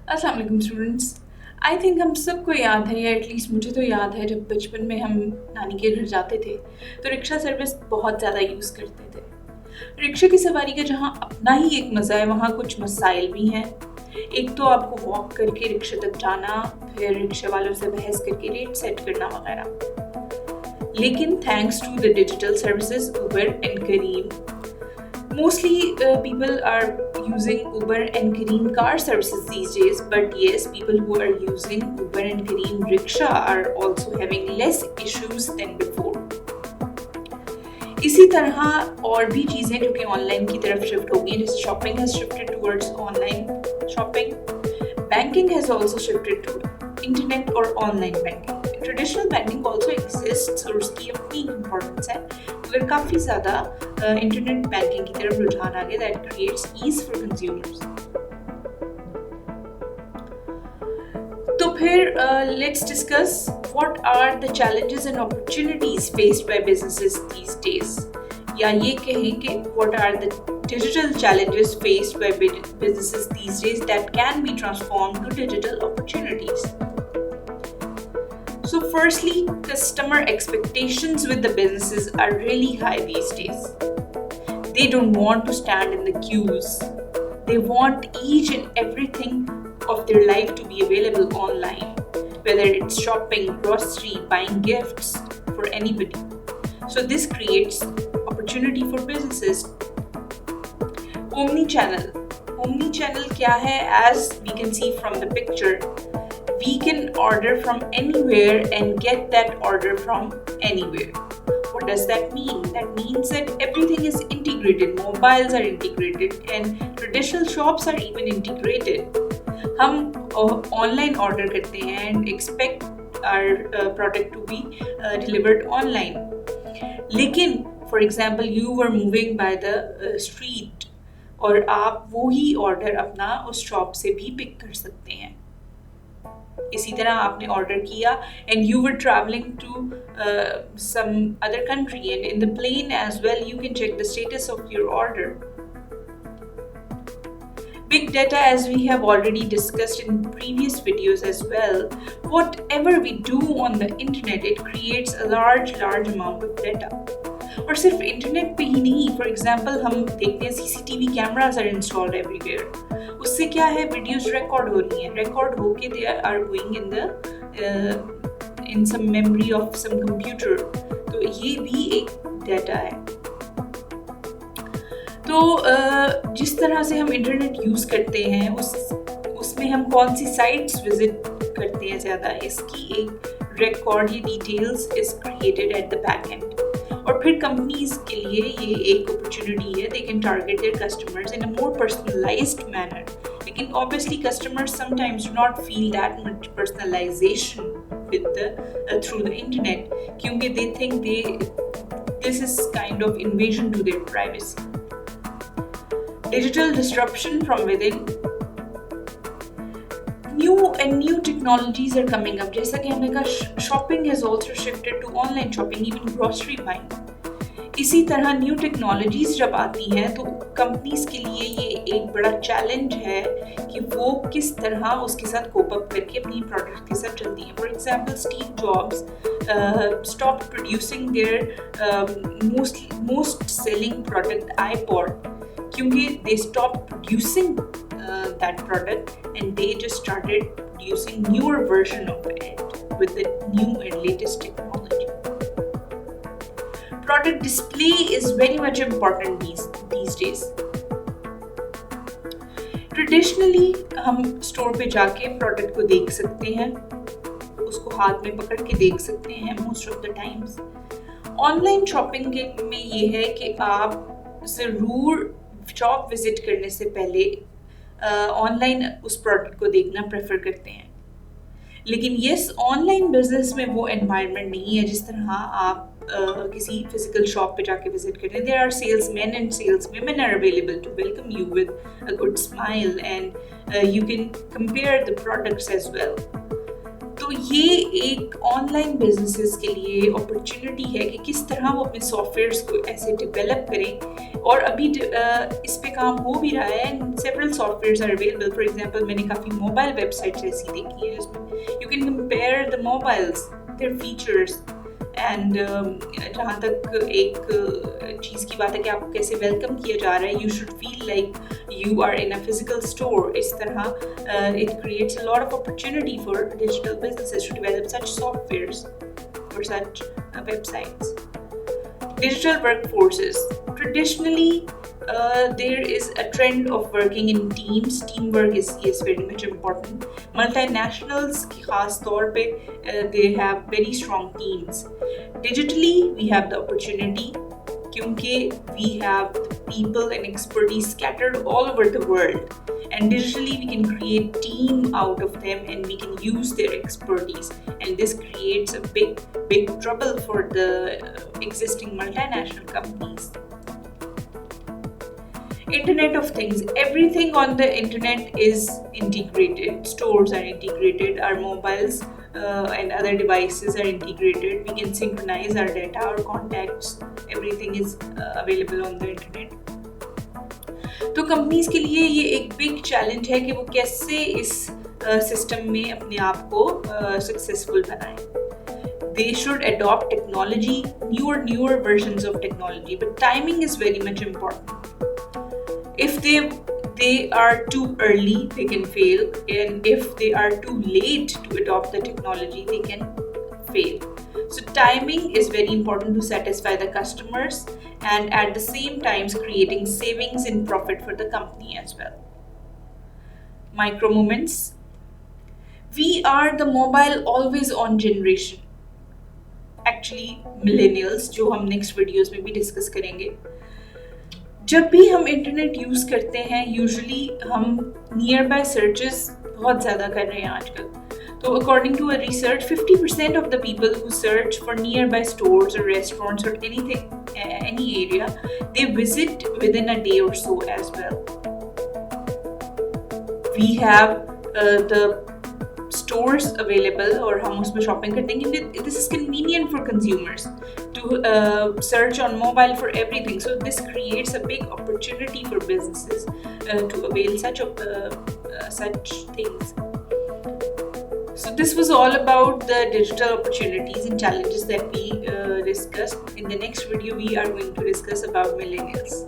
अस्सलाम वालेकुम students. I think हम सबको याद है, या एटलीस्ट मुझे तो याद है, जब बचपन में हम नानी के घर जाते थे तो रिक्शा सर्विस बहुत ज़्यादा यूज़ करते थे। रिक्शे की सवारी का जहाँ अपना ही एक मज़ा है, वहाँ कुछ मसाइल भी हैं। एक तो आपको वॉक करके रिक्शे तक जाना, फिर रिक्शे वालों से बहस करके रेट सेट करना वगैरह। लेकिन thanks to the digital services Uber and Careem, mostly people are using Uber and Careem car services these days, but yes, people who are using Uber and Careem rickshaw are also having less issues than before. इसी तरह और भी चीज़ें जो कि online की तरफ shift हो गई, जैसे shopping has shifted towards online shopping, banking has also shifted to internet और online banking. Traditional banking also exists और उसकी अपनी इम्पोर्टेंस है, मगर काफ़ी ज़्यादा इंटरनेट बैंकिंग की तरफ रुझान आ गया, that creates ease for consumers. तो फिर let's discuss what are the challenges and opportunities faced by businesses these days, या ये कहें कि what are the digital challenges faced by businesses these days that can be transformed to digital opportunities. So firstly, customer expectations with the businesses are really high these days. They don't want to stand in the queues. They want each and everything of their life to be available online, whether it's shopping, grocery, buying gifts for anybody. So this creates opportunity for businesses. Omni-channel क्या है? As we can see from the picture, we can order from anywhere and get that order from anywhere. What does that mean? That means that everything is integrated. Mobiles are integrated and traditional shops are even integrated. हम online order करते हैं and expect our product to be delivered online. लेकिन for example, you were moving by the street और आप वो ही order अपना उस shop से भी पिक कर सकते हैं। इसी तरह आपने ऑर्डर किया and you were travelling to some other country and in the plane as well you can check the status of your order. Big data, as we have already discussed in previous videos as well, whatever we do on the internet, it creates a large amount of data. और सिर्फ internet पे ही नहीं, for example हम देखते हैं CCTV cameras are installed everywhere. उससे क्या है, वीडियोस रिकॉर्ड हो रही हैं, रिकॉर्ड होके they are going in some memory of some computer, तो ये भी एक डाटा है। तो जिस तरह से हम इंटरनेट यूज़ करते हैं उसमें हम कौन सी साइट्स विजिट करते हैं ज़्यादा, इसकी एक रिकॉर्ड, ये details is created at the back end. और फिर कंपनीज के लिए ये एक अपॉर्चुनिटी है, they can target their customers in a more personalised manner. लेकिन obviously customers sometimes do not feel that much personalisation with the through the internet, क्योंकि they think this is kind of invasion to their privacy. Digital disruption from within, new technologies are coming up. जैसा कि हमने कहा, shopping has also shifted to online shopping, even grocery buying. इसी तरह new technologies जब आती हैं तो कंपनीज के लिए ये एक बड़ा चैलेंज है कि वो किस तरह उसके साथ कोप अप करके अपनी प्रोडक्ट के साथ चलती हैं। For example, Steve Jobs stop producing their most selling product iPod, क्योंकि they stop producing that product and they just started producing newer version of it with the new and latest technology. Product display is very much important these days. Traditionally हम store पे जाके product को देख सकते हैं, उसको हाथ में पकड़ के देख सकते हैं most of the times. Online shopping में ये है कि आप ज़रूर शॉप विजिट करने से पहले ऑनलाइन उस प्रोडक्ट को देखना प्रेफर करते हैं। लेकिन यस, ऑनलाइन बिजनेस में वो एनवायरनमेंट नहीं है जिस तरह आप किसी फिजिकल शॉप पे जाके विजिट करते हैं। There are salesman and saleswomen are available to welcome you with a good smile and you can compare the products as well. तो ये एक ऑनलाइन बिजनेसेस के लिए अपॉर्चुनिटी है कि किस तरह वो अपने सॉफ्टवेयर्स को ऐसे डेवलप करें, और अभी इस पे काम हो भी रहा है and several softwares are available. For example मैंने काफ़ी मोबाइल वेबसाइट्स ऐसी देखी है जिसमें you can compare the mobiles, their features, and जहाँ तक एक चीज़ की बात है कि आपको कैसे वेलकम किया जा रहा है, you should feel like you are in a physical store. इस तरह it creates a lot of opportunity for digital businesses to develop such softwares or such websites. Digital workforces. Traditionally, there is a trend of working in teams. Teamwork is very much important. Multinationals की खास तौर पे they have very strong teams. Digitally, we have the opportunity क्योंकि we have people and expertise scattered all over the world, and digitally we can create team out of them and we can use their expertise, and this creates a big trouble for the existing multinational companies. Internet of Things. Everything on the internet is integrated. Stores are integrated, our mobiles and other devices are integrated. We can synchronize our data, our contacts, everything is available on the internet. तो companies के लिए ये एक big challenge है कि वो कैसे इस सिस्टम में अपने आप को सक्सेसफुल बनाएं. They should adopt technology, newer versions of technology, but timing is very much important. If they are too early, they can fail, and if they are too late to adopt the technology, they can fail. So timing is very important to satisfy the customers and at the same time creating savings in profit for the company as well. Micro moments. We are the mobile always on generation. Actually millennials, जो हम next videos में भी discuss करेंगे. जब भी हम internet use करते हैं यूजुअली हम नियर बाय सर्चेस बहुत ज़्यादा कर रहे हैं आजकल. तो according to a research 50% of the people who search for nearby stores और रेस्टोरेंट्स और anything any area they visit within a day और so as well. We have the stores available और हम उसमें shopping करते हैं क्योंकि this is convenient for consumers to search on mobile for everything. So this creates a big opportunity for businesses to avail such things. So this was all about the digital opportunities and challenges that we discussed. In the next video, we are going to discuss about millennials.